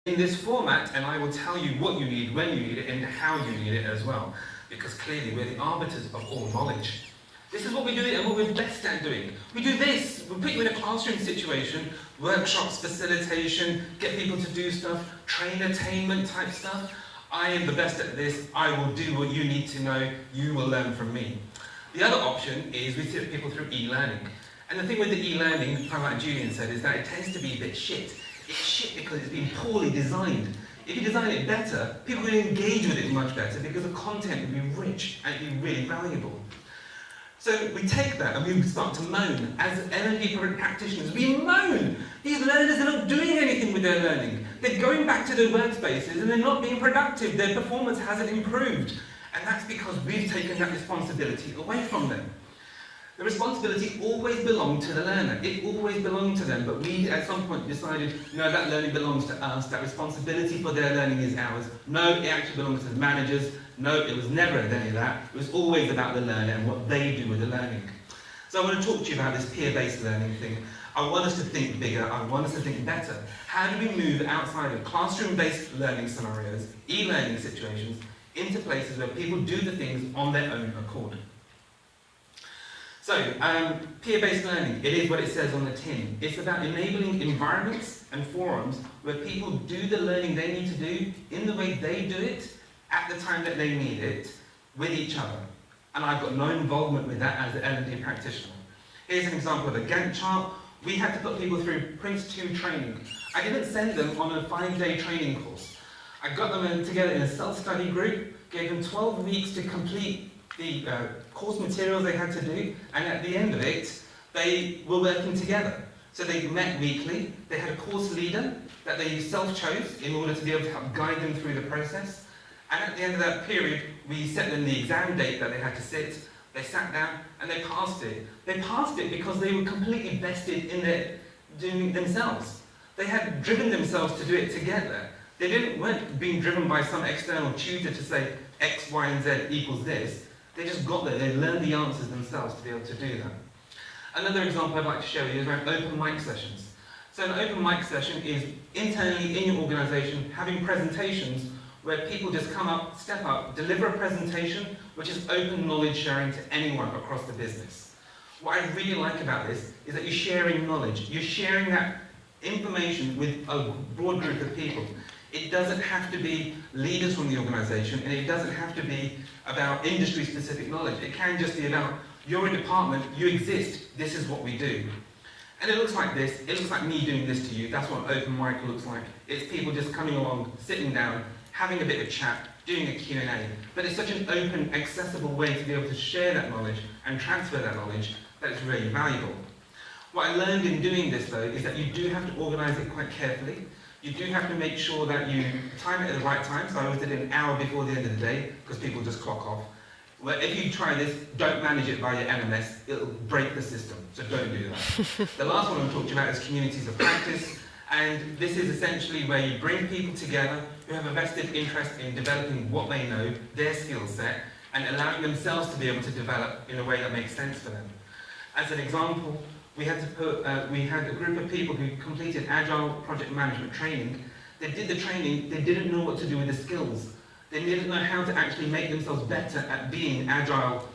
in this format, and I will tell you what you need, when you need it, and how you need it as well. Because clearly we're the arbiters of all knowledge. This is what we do and what we're best at doing. We do this, we put you in a classroom situation, workshops, facilitation, get people to do stuff, train attainment type stuff. I am the best at this, I will do what you need to know, you will learn from me. The other option is we sit people through e-learning. And the thing with the e-learning, kind of like Julian said, is that it tends to be a bit shit. It's shit because it's been poorly designed. If you design it better, people will engage with it much better because the content will be rich and it'll be really valuable. So we take that and we start to moan. As L&D practitioners, we moan. These learners are not doing anything with their learning. They're going back to their workspaces and they're not being productive. Their performance hasn't improved. And that's because we've taken that responsibility away from them. The responsibility always belonged to the learner. It always belonged to them, but we at some point decided, no, that learning belongs to us, that responsibility for their learning is ours. No, it actually belongs to the managers. No, it was never any of that. It was always about the learner and what they do with the learning. So I want to talk to you about this peer-based learning thing. I want us to think bigger, I want us to think better. How do we move outside of classroom-based learning scenarios, e-learning situations, into places where people do the things on their own accord? So, peer-based learning, it is what it says on the tin. It's about enabling environments and forums where people do the learning they need to do in the way they do it, at the time that they need it, with each other. And I've got no involvement with that as an L&D practitioner. Here's an example of a Gantt chart. We had to put people through Prince 2 training. I didn't send them on a 5-day training course. I got them together in a self-study group, gave them 12 weeks to complete the course materials they had to do, and at the end of it, they were working together. So they met weekly, they had a course leader that they self-chose in order to be able to help guide them through the process. And at the end of that period, we set them the exam date that they had to sit, they sat down, and they passed it. They passed it because they were completely vested in their doing it themselves. They had driven themselves to do it together. They weren't being driven by some external tutor to say X, Y, and Z equals this. They just got there, they learned the answers themselves to be able to do that. Another example I'd like to show you is around open mic sessions. So an open mic session is internally in your organisation having presentations where people just come up, step up, deliver a presentation which is open knowledge sharing to anyone across the business. What I really like about this is that you're sharing knowledge. You're sharing that information with a broad group of people. It doesn't have to be leaders from the organisation, and it doesn't have to be about industry-specific knowledge. It can just be about, you're a department, you exist, this is what we do. And it looks like this, it looks like me doing this to you, that's what open mic looks like. It's people just coming along, sitting down, having a bit of chat, doing a Q&A. But it's such an open, accessible way to be able to share that knowledge and transfer that knowledge that is really valuable. What I learned in doing this, though, is that you do have to organise it quite carefully. You do have to make sure that you time it at the right time. So I always did it an hour before the end of the day, because people just clock off. Well, if you try this, don't manage it via NMS. It'll break the system, so don't do that. The last one I'm talking about is communities of practice. And this is essentially where you bring people together who have a vested interest in developing what they know, their skill set, and allowing themselves to be able to develop in a way that makes sense for them. As an example, we had a group of people who completed Agile project management training. They did the training, they didn't know what to do with the skills. They didn't know how to actually make themselves better at being Agile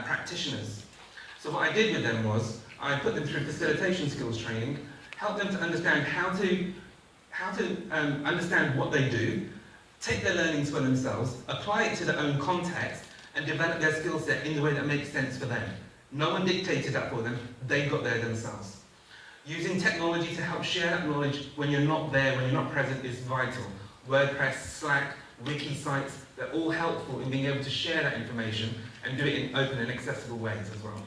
practitioners. So what I did with them was, I put them through facilitation skills training, helped them to understand how to understand what they do, take their learnings for themselves, apply it to their own context, and develop their skill set in the way that makes sense for them. No one dictated that for them, they got there themselves. Using technology to help share that knowledge when you're not there, when you're not present, is vital. WordPress, Slack, wiki sites, they're all helpful in being able to share that information and do it in open and accessible ways as well.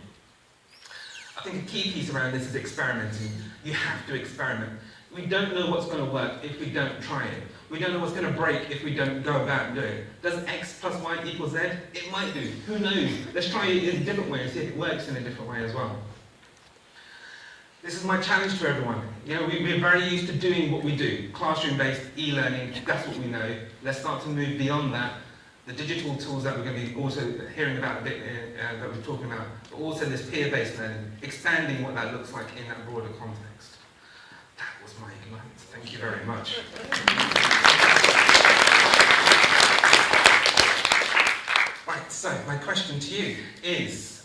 I think a key piece around this is experimenting. You have to experiment. We don't know what's going to work if we don't try it. We don't know what's going to break if we don't go about and do it. Does X plus Y equal Z? It might do. Who knows? Let's try it in a different way and see if it works in a different way as well. This is my challenge to everyone. You know, we're very used to doing what we do. Classroom-based, e-learning, that's what we know. Let's start to move beyond that. The digital tools that we're going to be also hearing about a bit, that we're talking about, but also this peer-based learning, expanding what that looks like in that broader context. That was my ignite. Thank you very much. question to you is,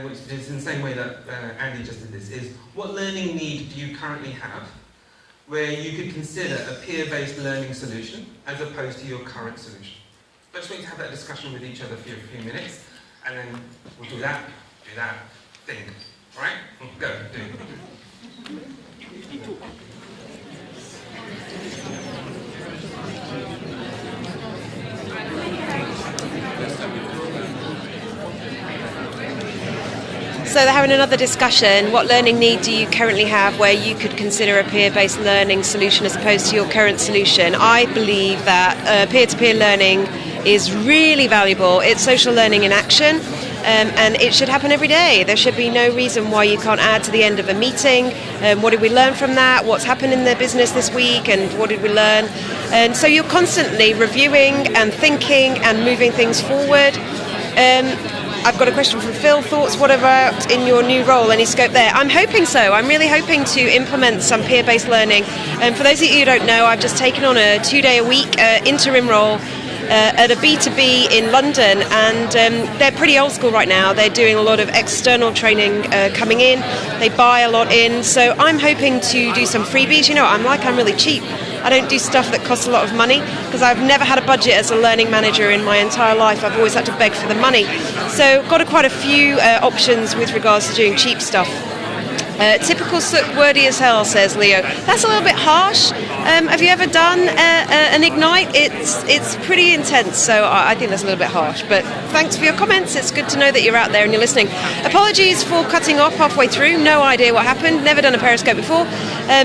which is in the same way that Andy just did this, is what learning need do you currently have where you could consider a peer-based learning solution as opposed to your current solution? I just want you to have that discussion with each other for a few minutes, and then we'll do that thing. All right? Go, do it. So they're having another discussion. What learning need do you currently have where you could consider a peer-based learning solution as opposed to your current solution? I believe that peer-to-peer learning is really valuable. It's social learning in action, and it should happen every day. There should be no reason why you can't add to the end of a meeting. What did we learn from that? What's happened in the business this week, and what did we learn? And so you're constantly reviewing and thinking and moving things forward. I've got a question from Phil. Thoughts, what about in your new role? Any scope there? I'm hoping so. I'm really hoping to implement some peer-based learning. And for those of you who don't know, I've just taken on a 2-day-a-week interim role at a B2B in London, and they're pretty old school right now. They're doing a lot of external training coming in. They buy a lot in. So I'm hoping to do some freebies. You know, I'm really cheap. I don't do stuff that costs a lot of money because I've never had a budget as a learning manager in my entire life. I've always had to beg for the money. So got quite a few options with regards to doing cheap stuff. Typical Sukh, wordy as hell, says Leo. That's a little bit harsh. Have you ever done an Ignite? It's pretty intense, so I think that's a little bit harsh. But thanks for your comments. It's good to know that you're out there and you're listening. Apologies for cutting off halfway through. No idea what happened. Never done a Periscope before.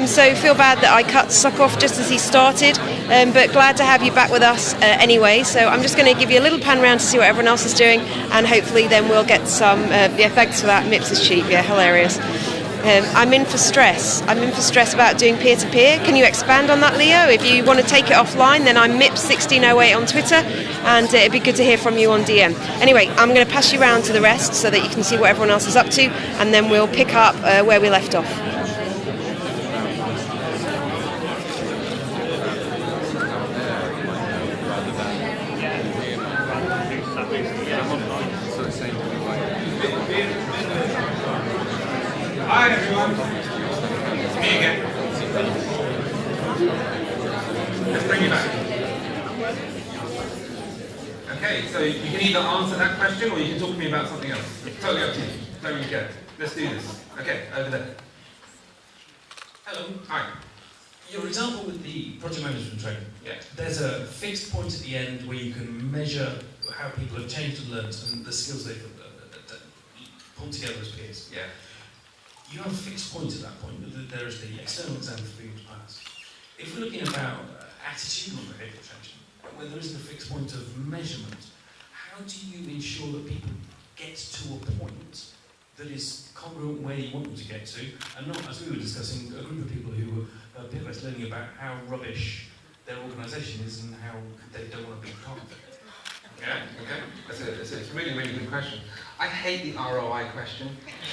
So feel bad that I cut Sukh off just as he started. But glad to have you back with us anyway. So I'm just going to give you a little pan round to see what everyone else is doing, and hopefully then we'll get some. Thanks for that. MIPS is cheap. Yeah, hilarious. I'm in for stress. I'm in for stress about doing peer-to-peer. Can you expand on that, Leo? If you want to take it offline, then I'm MIPS1608 on Twitter, and it'd be good to hear from you on DM. Anyway, I'm going to pass you around to the rest so that you can see what everyone else is up to, and then we'll pick up where we left off. Hi everyone, it's me again. Let's bring you back. Okay, so you can either answer that question or you can talk to me about something else. Totally up to you. Totally get. Let's do this. Okay, over there. Hello. Hi. Your example with the project management training. Yeah. There's a fixed point at the end where you can measure how people have changed and learned and the skills they've pulled together as peers. Yeah. You have a fixed point at that point. There is the external exam for you to pass. If we're looking about attitudinal behavioural change, where there isn't a fixed point of measurement, how do you ensure that people get to a point that is congruent where you want them to get to, and not, as we were discussing, a group of people who are peer-based learning about how rubbish their organisation is and how they don't want to be part of it? Yeah, okay. That's a really, really good question. I hate the ROI question.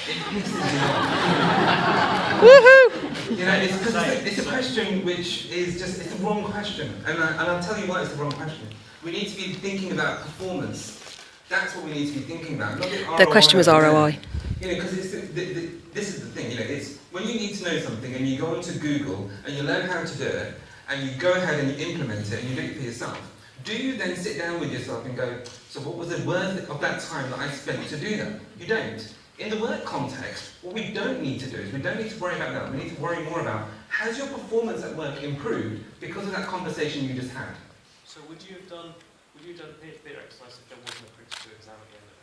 It pisses me off. Woohoo! You know, it's a question which is just, it's the wrong question. And I'll tell you why it's the wrong question. We need to be thinking about performance. That's what we need to be thinking about. Not the ROI. The question was ROI. You know, because this is the thing, you know, it's when you need to know something and you go onto Google and you learn how to do it and you go ahead and you implement it and you do it for yourself. Do you then sit down with yourself and go, so what was it worth of that time that I spent to do that? You don't. In the work context, what we don't need to do is we don't need to worry about that. We need to worry more about, has your performance at work improved because of that conversation you just had? So would you have done peer-to-peer exercise if there wasn't a Prince 2 exam at the end of it?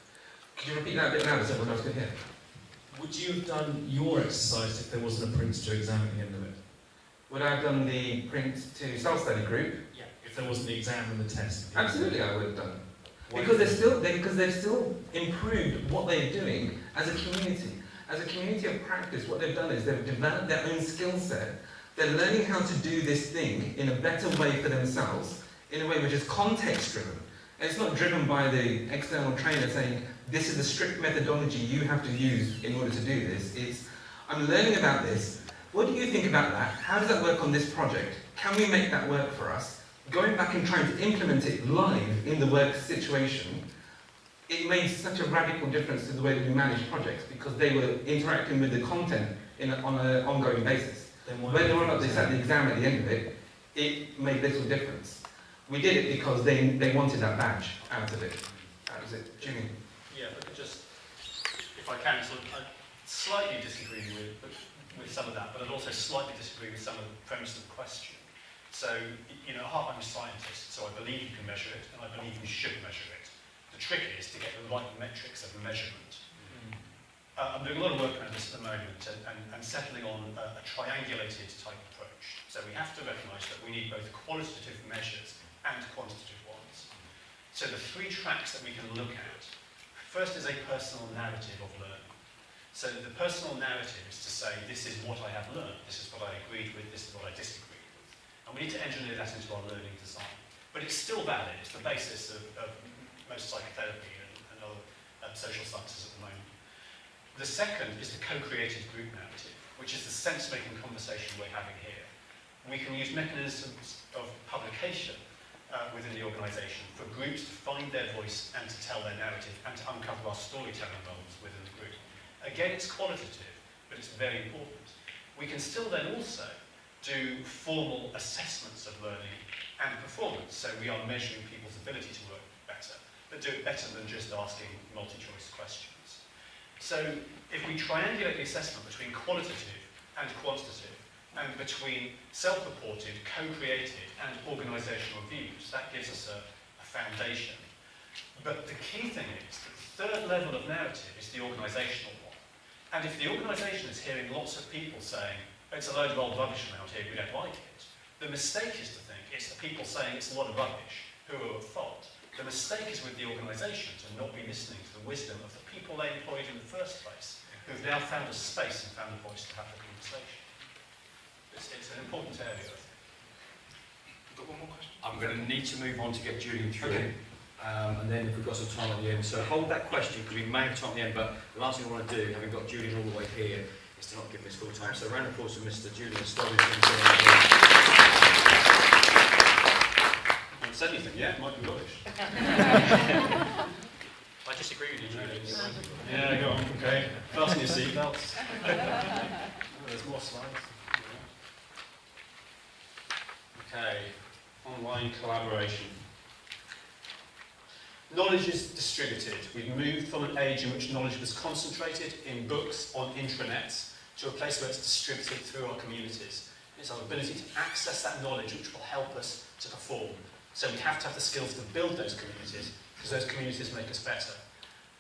Could you repeat that a bit louder so everyone else could hear? Would you have done your exercise if there wasn't a Prince 2 exam at the end of it? Would I have done the Prince 2 self-study group? Yeah. If there wasn't the exam and the test? Absolutely, I would have done. Why? Because they've still improved what they're doing as a community. As a community of practice, what they've done is they've developed their own skill set. They're learning how to do this thing in a better way for themselves, in a way which is context-driven. And it's not driven by the external trainer saying, this is the strict methodology you have to use in order to do this. It's, I'm learning about this. What do you think about that? How does that work on this project? Can we make that work for us? Going back and trying to implement it live in the work situation, it made such a radical difference to the way that we managed projects because they were interacting with the content on an ongoing basis. Whether or not they sat the exam at the end of it, it made little difference. We did it because they wanted that badge out of it. That was it. Julian? Yeah, if I could just, if I can, sort of, I slightly disagree with some of that, but I'd also slightly disagree with some of the premise of the question. So, you know, at heart I'm a scientist, so I believe you can measure it, and I believe you should measure it. The trick is to get the right metrics of measurement. I'm doing a lot of work around this at the moment and settling on a triangulated type approach. So we have to recognise that we need both qualitative measures and quantitative ones. So the three tracks that we can look at, first is a personal narrative of learning. So the personal narrative is to say, this is what I have learned, this is what I agreed with, this is what I disagreed with. And we need to engineer that into our learning design. But it's still valid, it's the basis of most psychotherapy and other social sciences at the moment. The second is the co-created group narrative, which is the sense-making conversation we're having here. We can use mechanisms of publication within the organisation for groups to find their voice and to tell their narrative and to uncover our storytelling roles within the group. Again, it's qualitative, but it's very important. We can still then also do formal assessments of learning and performance, so we are measuring people's ability to work better, but do it better than just asking multi-choice questions. So if we triangulate the assessment between qualitative and quantitative, and between self-reported, co-created and organisational views, that gives us a foundation. But the key thing is that the third level of narrative is the organisational one. And if the organisation is hearing lots of people saying, it's a load of old rubbish around here, we don't like it, the mistake is to think it's the people saying it's a lot of rubbish who are at fault. The mistake is with the organisation to not be listening to the wisdom of the people they employed in the first place, who've now found a space and found a voice to have the conversation. It's an important area, I think. You've got one more question? I'm going to need to move on to get Julian through. Okay. And then if we've got some time at the end. So hold that question, because we may have time at the end, but the last thing I want to do, having got Julian all the way here, is to not give him his full time. So a round of applause for Mr. Julian Stodd. Haven't said anything yet, might be rubbish. I disagree with you, Julian. Yeah, go on, okay. Fasten your seatbelts. There's more slides. Okay, online collaboration. Knowledge is distributed. We've moved from an age in which knowledge was concentrated in books on intranets to a place where it's distributed through our communities. It's our ability to access that knowledge which will help us to perform. So we have to have the skills to build those communities, because those communities make us better.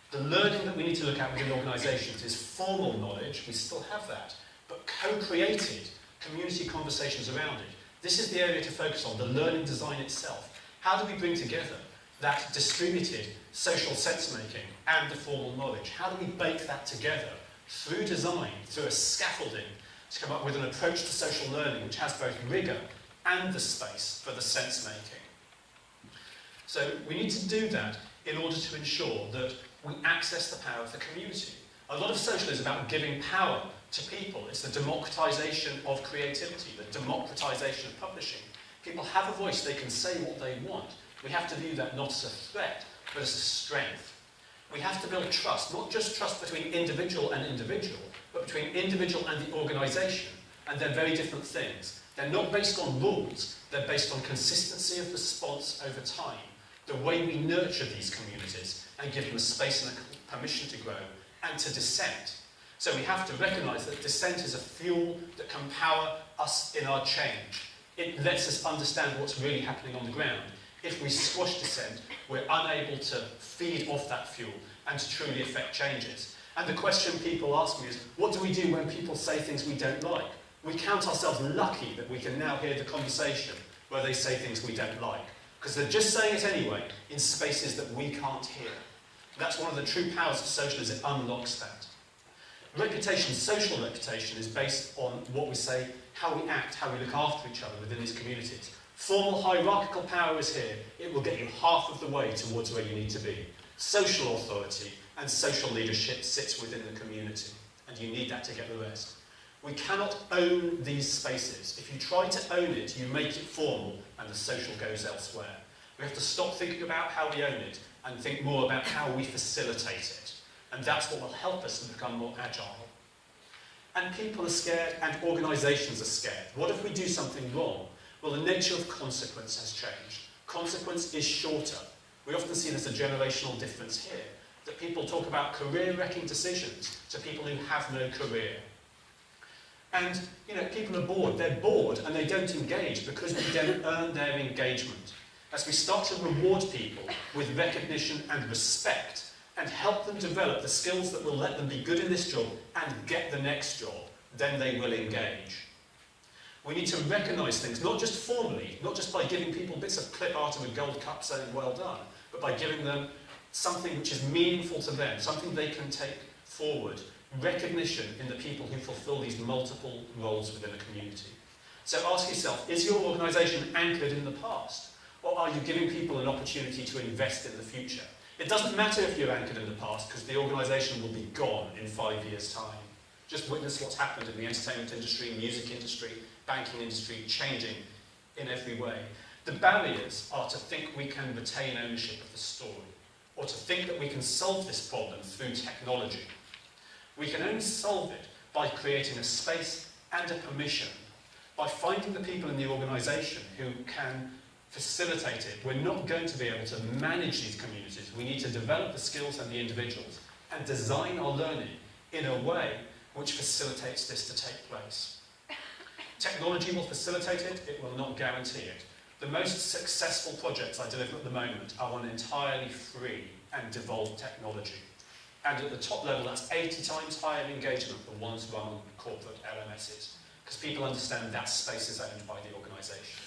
The learning that we need to look at within organisations is formal knowledge, we still have that, but co-created community conversations around it. This is the area to focus on, the learning design itself. How do we bring together that distributed social sense-making and the formal knowledge? How do we bake that together through design, through a scaffolding, to come up with an approach to social learning which has both rigour and the space for the sense-making? So we need to do that in order to ensure that we access the power of the community. A lot of social is about giving power to people. It's the democratisation of creativity, the democratisation of publishing. People have a voice, they can say what they want. We have to view that not as a threat, but as a strength. We have to build trust, not just trust between individual and individual, but between individual and the organisation. And they're very different things. They're not based on rules, they're based on consistency of response over time. The way we nurture these communities and give them a space and a permission to grow and to dissent. So we have to recognise that dissent is a fuel that can power us in our change. It lets us understand what's really happening on the ground. If we squash dissent, we're unable to feed off that fuel and to truly affect changes. And the question people ask me is, what do we do when people say things we don't like? We count ourselves lucky that we can now hear the conversation where they say things we don't like, because they're just saying it anyway in spaces that we can't hear. That's one of the true powers of socialism. It unlocks that. Reputation, social reputation, is based on what we say, how we act, how we look after each other within these communities. Formal hierarchical power is here. It will get you half of the way towards where you need to be. Social authority and social leadership sits within the community, and you need that to get the rest. We cannot own these spaces. If you try to own it, you make it formal, and the social goes elsewhere. We have to stop thinking about how we own it and think more about how we facilitate it. And that's what will help us to become more agile. And people are scared, and organisations are scared. What if we do something wrong? Well, the nature of consequence has changed. Consequence is shorter. We often see there's a generational difference here, that people talk about career-wrecking decisions to people who have no career. And, you know, people are bored. They're bored and they don't engage because we don't earn their engagement. As we start to reward people with recognition and respect and help them develop the skills that will let them be good in this job and get the next job, then they will engage. We need to recognise things, not just formally, not just by giving people bits of clip art and a gold cup saying well done, but by giving them something which is meaningful to them, something they can take forward. Recognition in the people who fulfil these multiple roles within a community. So ask yourself, is your organisation anchored in the past? Or are you giving people an opportunity to invest in the future? It doesn't matter if you're anchored in the past, because the organisation will be gone in 5 years' time. Just witness what's happened in the entertainment industry, music industry, banking industry, changing in every way. The barriers are to think we can retain ownership of the story, or to think that we can solve this problem through technology. We can only solve it by creating a space and a permission, by finding the people in the organisation who can facilitate it. We're not going to be able to manage these communities. We need to develop the skills and the individuals and design our learning in a way which facilitates this to take place. Technology will facilitate it, it will not guarantee it. The most successful projects I deliver at the moment are on entirely free and devolved technology. And at the top level, that's 80 times higher engagement than ones run on corporate LMSs, because people understand that space is owned by the organisation.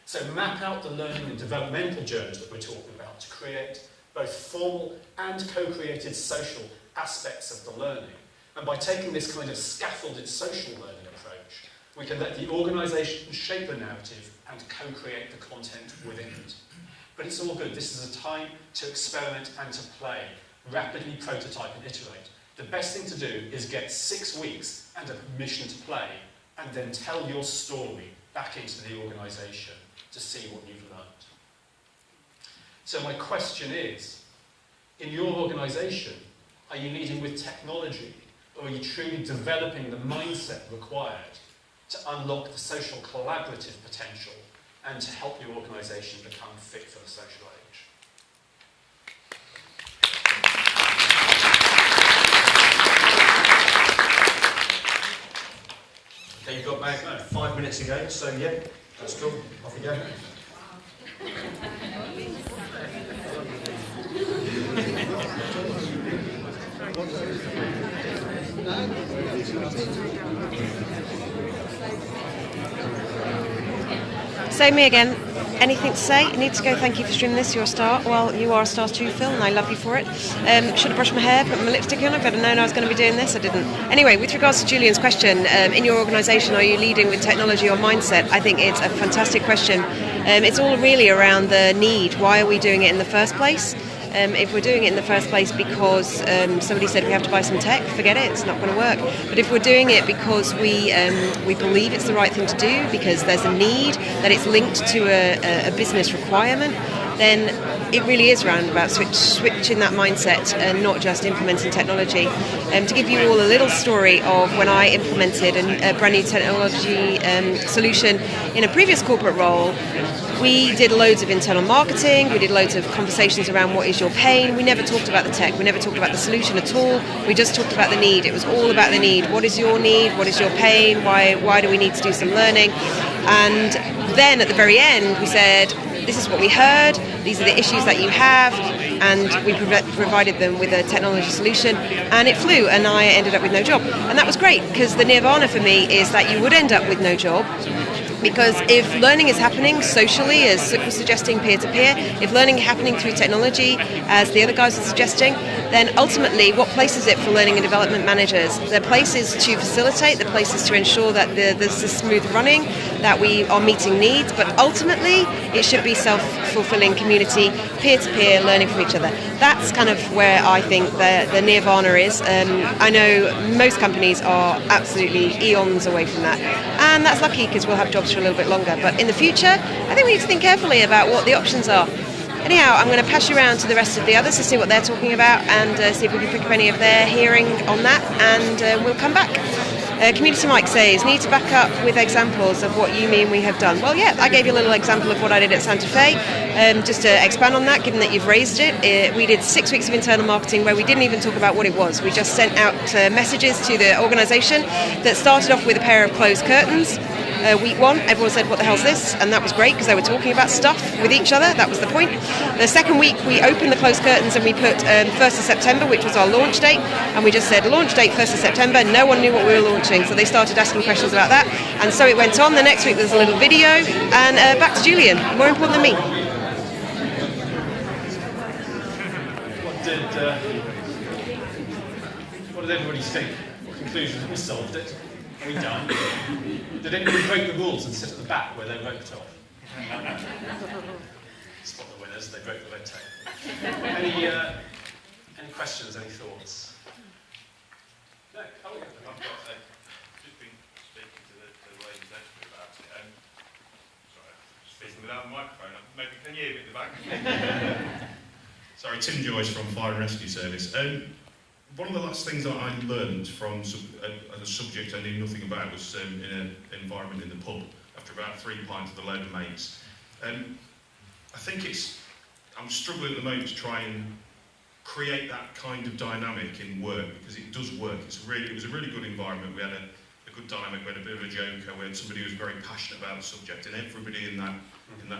So map out the learning and developmental journeys that we're talking about to create both formal and co-created social aspects of the learning. And by taking this kind of scaffolded social learning approach, we can let the organisation shape the narrative and co-create the content within it. But it's all good. This is a time to experiment and to play. Rapidly prototype and iterate. The best thing to do is get 6 weeks and a permission to play, and then tell your story back into the organisation to see what you've learned. So my question is, in your organisation, are you leading with technology, or are you truly developing the mindset required to unlock the social collaborative potential and to help your organisation become fit for the social age? Okay, you've got about 5 minutes ago, so yeah, that's cool. Off you go. So me again. Anything to say? I need to go. Thank you for streaming this. You're a star. Well, you are a star too, Phil, and I love you for it. Should have brushed my hair, put my lipstick on. I've got to known I was going to be doing this. I didn't. Anyway, with regards to Julian's question, in your organisation, are you leading with technology or mindset? I think it's a fantastic question. It's all really around the need. Why are we doing it in the first place? If we're doing it in the first place because somebody said we have to buy some tech, forget it, it's not going to work. But if we're doing it because we believe it's the right thing to do, because there's a need, that it's linked to a business requirement, then it really is around about switching that mindset and not just implementing technology. To give you all a little story of when I implemented a brand new technology solution in a previous corporate role, we did loads of internal marketing, we did loads of conversations around what is your pain. We never talked about the tech, we never talked about the solution at all. We just talked about the need. It was all about the need. What is your need? What is your pain? Why do we need to do some learning? And then at the very end we said, this is what we heard, these are the issues that you have, and we provided them with a technology solution, and it flew, and I ended up with no job. And that was great, because the nirvana for me is that you would end up with no job, because if learning is happening socially, as Sukh was suggesting, peer-to-peer, if learning is happening through technology, as the other guys are suggesting, then ultimately what place is it for learning and development managers? The place is to facilitate, the place is to ensure that there's a smooth running, that we are meeting needs, but ultimately it should be self-fulfilling community, peer-to-peer, learning from each other. That's kind of where I think the nirvana is. I know most companies are absolutely eons away from that, and that's lucky because we'll have jobs for a little bit longer. But in the future, I think we need to think carefully about what the options are. Anyhow, I'm going to pass you around to the rest of the others to see what they're talking about and see if we can pick up any of their hearing on that, and we'll come back. Community Mike says, need to back up with examples of what you mean we have done. Well, yeah, I gave you a little example of what I did at Santa Fe. Just to expand on that, given that you've raised it, we did 6 weeks of internal marketing where we didn't even talk about what it was. We just sent out messages to the organisation that started off with a pair of closed curtains. Week 1, everyone said, what the hell's this? And that was great because they were talking about stuff with each other. That was the point. The second week, we opened the closed curtains and we put 1st of September, which was our launch date. And we just said, launch date 1st of September. No one knew what we were launching. So they started asking questions about that. And so it went on. The next week, there's a little video. And back to Julian, more important than me. What did everybody think? Conclusion, we solved it. We done. Did anybody break the rules and sit at the back where they roped off? Spot the winners, they broke the red tape. Any questions, any thoughts? No, oh yeah. I've just been speaking to the ladies next to me about it. Sorry, speaking without the microphone. Maybe can you hear me at the back? Sorry, Tim Joyce from Fire and Rescue Service. One of the last things that I learned from a subject I knew nothing about was in an environment in the pub after about 3 pints with a load of mates. I think I'm struggling at the moment to try and create that kind of dynamic in work because it does work. It was a really good environment. We had a good dynamic. We had a bit of a joker. We had somebody who was very passionate about the subject, and everybody in that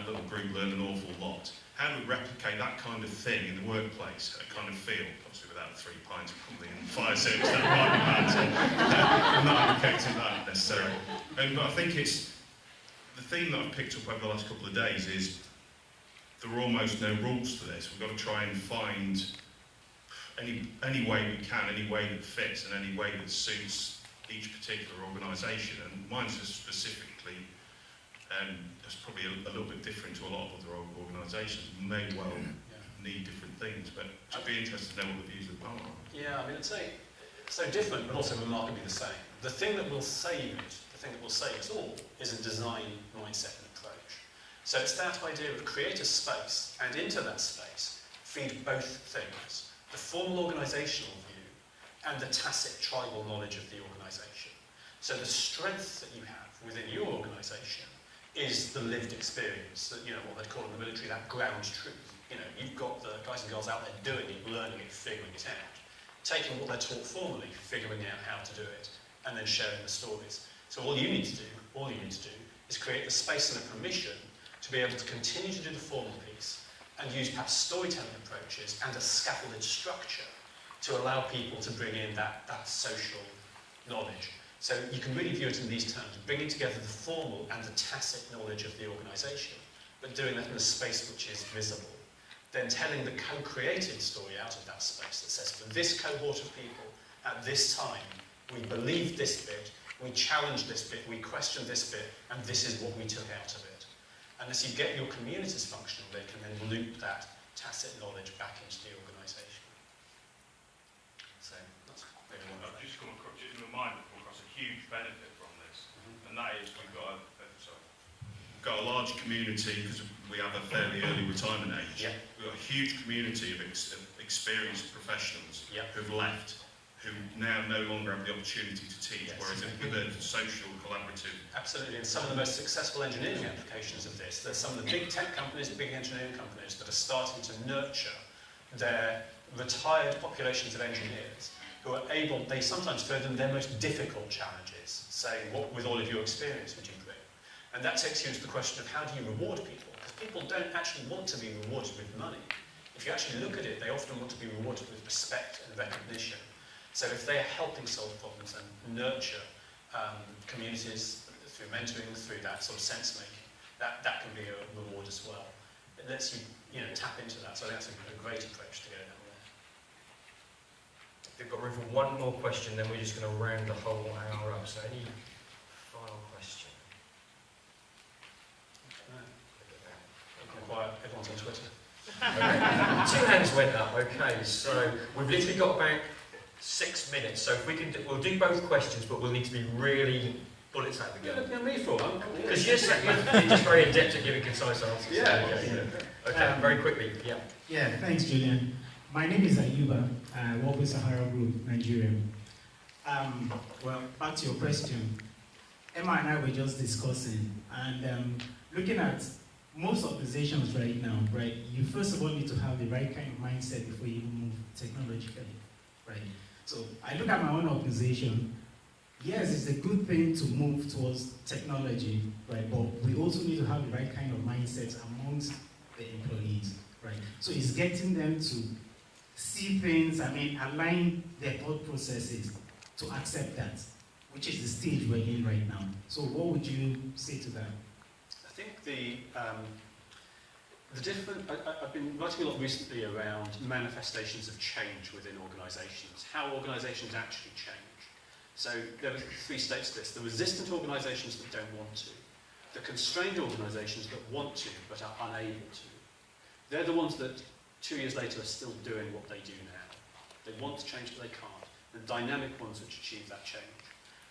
little group learned an awful lot. How do we replicate that kind of thing in the workplace, a kind of feel, obviously without 3 pints, probably in the fire service, that might be bad, so I'm not advocating that necessarily. But I think it's, the theme that I've picked up over the last couple of days is there are almost no rules to this. We've got to try and find any way we can, any way that fits and any way that suits each particular organisation. And mine's specifically that's probably a little bit different to a lot of other organisations, may well need different things, but I'd be interested to know what the views of the panel are. Yeah, I mean, I'd say so different, but also remarkably the same. The thing that will save it, the thing that will save us all, is a design mindset and approach. So it's that idea of create a space, and into that space, feed both things, the formal organisational view and the tacit tribal knowledge of the organisation. So the strength that you have within your organisation is the lived experience, that, what they'd call in the military, that ground truth. You've got the guys and girls out there doing it, learning it, figuring it out, taking what they're taught formally, figuring out how to do it, and then sharing the stories. So all you need to do is create the space and the permission to be able to continue to do the formal piece and use perhaps storytelling approaches and a scaffolded structure to allow people to bring in that social knowledge. So you can really view it in these terms, bringing together the formal and the tacit knowledge of the organisation, but doing that in a space which is visible. Then telling the co-created story out of that space that says, for this cohort of people, at this time, we believed this bit, we challenged this bit, we questioned this bit, and this is what we took out of it. And as you get your communities functional, they can then loop that tacit knowledge back into the organisation. So that's maybe one of I've just come across, just in my mind, a huge benefit from this, and that is we've got a large community because we have a fairly early retirement age. Yeah. We've got a huge community of experienced professionals who've left, who now no longer have the opportunity to teach, whereas with a social, collaborative... Absolutely, and some of the most successful engineering applications of this, there's some of the big tech companies, big engineering companies that are starting to nurture their retired populations of engineers who are able, they sometimes throw them their most difficult challenges, saying, what with all of your experience would you bring? And that takes you into the question of how do you reward people? Because people don't actually want to be rewarded with money. If you actually look at it, they often want to be rewarded with respect and recognition. So if they are helping solve problems and nurture communities through mentoring, through that sort of sense-making, that can be a reward as well. It lets you, tap into that. So I think that's a great approach to go down there. We've got room for one more question, then we're just going to round the whole hour up. So any final question? Quiet. Everyone's on Twitter. Okay. 2 hands went up. Okay, so we've literally got about 6 minutes. So if we can, we'll do both questions, but we'll need to be really bullets out of the You're gun. looking at me for one. Because you're just very adept at giving concise answers. Yeah. Okay, very quickly. Yeah. Yeah, thanks, Julian. My name is Ayuba. I work with Sahara Group, Nigeria. Well, back to your question. Emma and I were just discussing, and looking at most organizations right now, right, you first of all need to have the right kind of mindset before you even move technologically, right? So I look at my own organization. Yes, it's a good thing to move towards technology, right? But we also need to have the right kind of mindset amongst the employees, right? So it's getting them to see things, align their thought processes to accept that, which is the stage we're in right now. So what would you say to that? I think the different. I've been writing a lot recently around manifestations of change within organisations, how organisations actually change. So there are three states to this: the resistant organisations that don't want to, the constrained organisations that want to but are unable to. They're the ones that 2 years later are still doing what they do now. They want to change but they can't. The dynamic ones which achieve that change.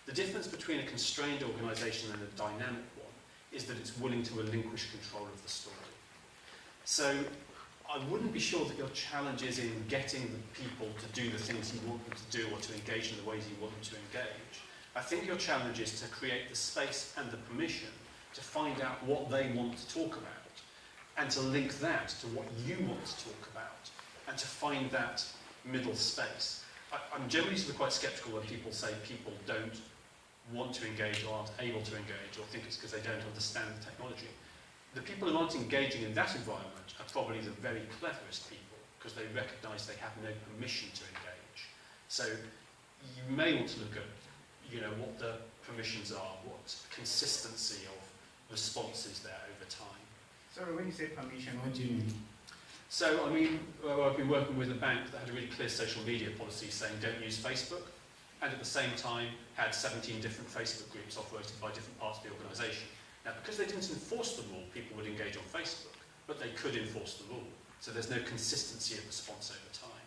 The difference between a constrained organisation and a dynamic one is that it's willing to relinquish control of the story. So I wouldn't be sure that your challenge is in getting the people to do the things you want them to do or to engage in the ways you want them to engage. I think your challenge is to create the space and the permission to find out what they want to talk about and to link that to what you want to talk about and to find that middle space. I'm generally sort of quite sceptical when people say people don't want to engage or aren't able to engage or think it's because they don't understand the technology. The people who aren't engaging in that environment are probably the very cleverest people because they recognise they have no permission to engage. So you may want to look at, what the permissions are, what consistency of response is there over time. Sorry, when you say permission, what do you mean? So, I've been working with a bank that had a really clear social media policy saying don't use Facebook, and at the same time had 17 different Facebook groups operated by different parts of the organisation. Now, because they didn't enforce the rule, people would engage on Facebook, but they could enforce the rule. So there's no consistency of response over time.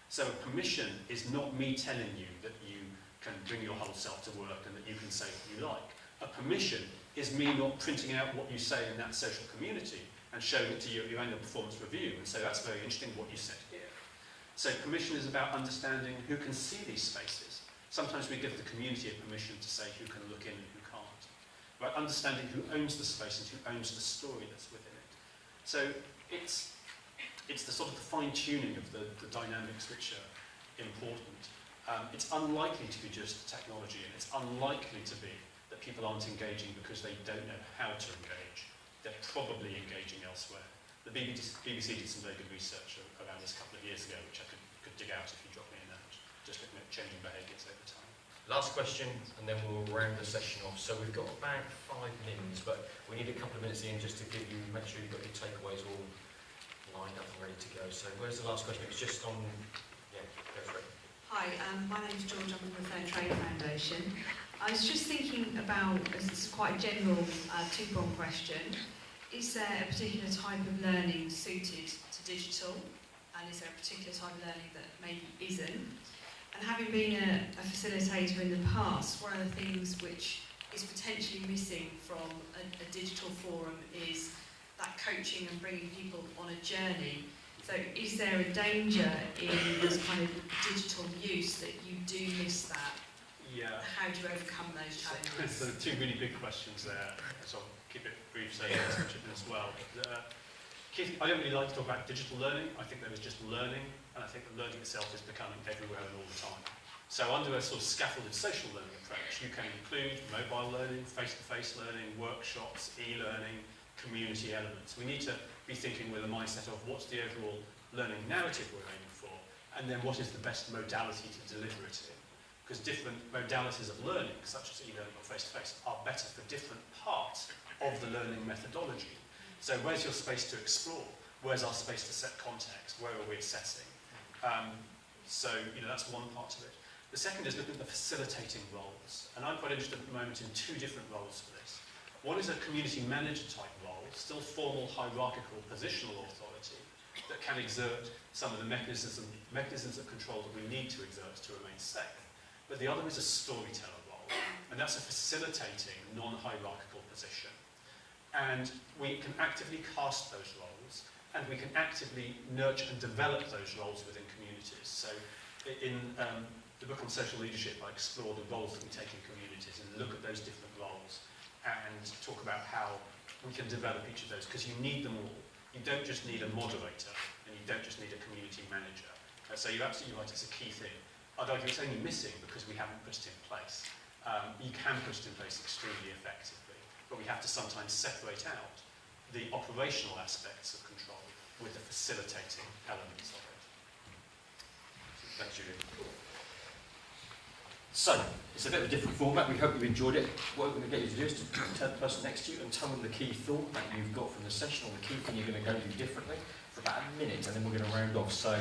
So a permission is not me telling you that you can bring your whole self to work and that you can say what you like. A permission is me not printing out what you say in that social community and showing it to you at your annual performance review and say, that's very interesting what you said here. So permission is about understanding who can see these spaces. Sometimes we give the community a permission to say who can look in and who can't. About understanding who owns the space and who owns the story that's within it. So it's the sort of the fine-tuning of the dynamics which are important. It's unlikely to be just technology, and it's unlikely to be that people aren't engaging because they don't know how to engage. They're probably engaging elsewhere. The BBC did some very good research around this a couple of years ago, which I could dig out if you drop me a note, just looking at changing behaviours over time. Last question, and then we'll round the session off. So we've got about 5 minutes, but we need a couple of minutes in just to make sure you've got your takeaways all lined up and ready to go. So where's the last question? It's just on, yeah, go for it. Hi, my name's George, I'm from the Fair Trade Foundation. I was just thinking about, this is quite a general two-pronged question, is there a particular type of learning suited to digital, and is there a particular type of learning that maybe isn't? And having been a facilitator in the past, one of the things which is potentially missing from a digital forum is that coaching and bringing people on a journey. So is there a danger in this kind of digital use that you do miss that? Yeah. How do you overcome those challenges? So two really big questions there, so I'll keep it brief so you can touch it as well. Keith, I don't really like to talk about digital learning. I think there is just learning, and I think that learning itself is becoming everywhere and all the time. So under a sort of scaffolded social learning approach, you can include mobile learning, face-to-face learning, workshops, e-learning, community elements. We need to be thinking with a mindset of what's the overall learning narrative we're aiming for, and then what is the best modality to deliver it in. Because different modalities of learning, such as e-learning or face-to-face, are better for different parts of the learning methodology. So where's your space to explore? Where's our space to set context? Where are we assessing? So that's one part of it. The second is looking at the facilitating roles. And I'm quite interested at the moment in two different roles for this. One is a community manager type role, still formal hierarchical positional authority, that can exert some of the mechanisms of control that we need to exert to remain safe. But the other is a storyteller role. and that's a facilitating, non-hierarchical position. And we can actively cast those roles, and we can actively nurture and develop those roles within communities. So in the book on social leadership, I explore the roles that we take in communities and look at those different roles and talk about how we can develop each of those, because you need them all. You don't just need a moderator, and you don't just need a community manager. So you're absolutely right, it's a key thing. I'd argue it's only missing because we haven't put it in place. You can put it in place extremely effectively, but we have to sometimes separate out the operational aspects of control with the facilitating elements of it. Thanks, Julian. So, it's a bit of a different format. We hope you enjoyed it. What we're going to get you to do is to turn the person next to you and tell them the key thought that you've got from the session, or the key thing you're going to go do differently for about a minute, and then we're going to round off. So,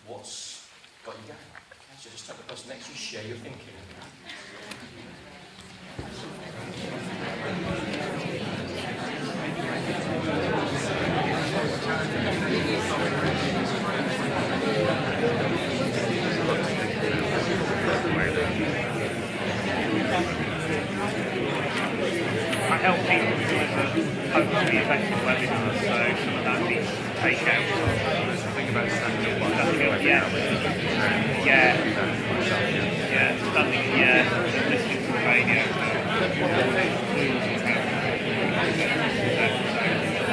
what's got you going? Okay, so just tell the person next to you, share your thinking. I help people hopefully effective webinars, so some of that needs to take out. Think about standing up. Standing, listening to the radio. I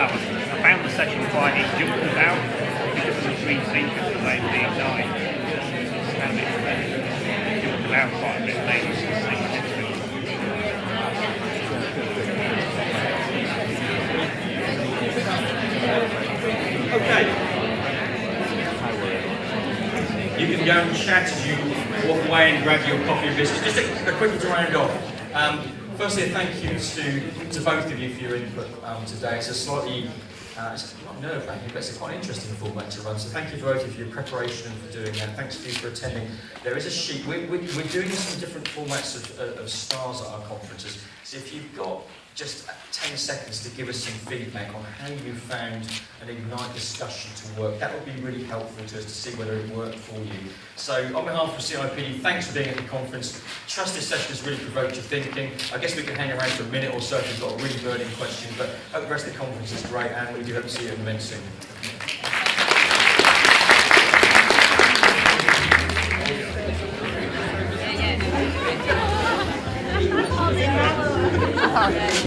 found the session quite, it jumped about because of the three thinkers that they being night. And it jumped about quite a bit later. Okay. You can go and chat as you walk away and grab your coffee and biscuits. Just a quick to round off. Firstly, a thank you to both of you for your input today. It's a slightly, it's not nerve-wracking, but it's quite an interesting format to run. So thank you both for your preparation and for doing that. Thanks to you for attending. There is a sheet. We're doing some different formats of stars at our conferences. So if you've got just 10 seconds to give us some feedback on how you found an Ignite discussion to work. That would be really helpful to us to see whether it worked for you. So on behalf of CIPD, thanks for being at the conference. Trust this session has really provoked your thinking. I guess we can hang around for a minute or so if you've got a really burning question, but hope the rest of the conference is great, and we do hope to see you at the event soon.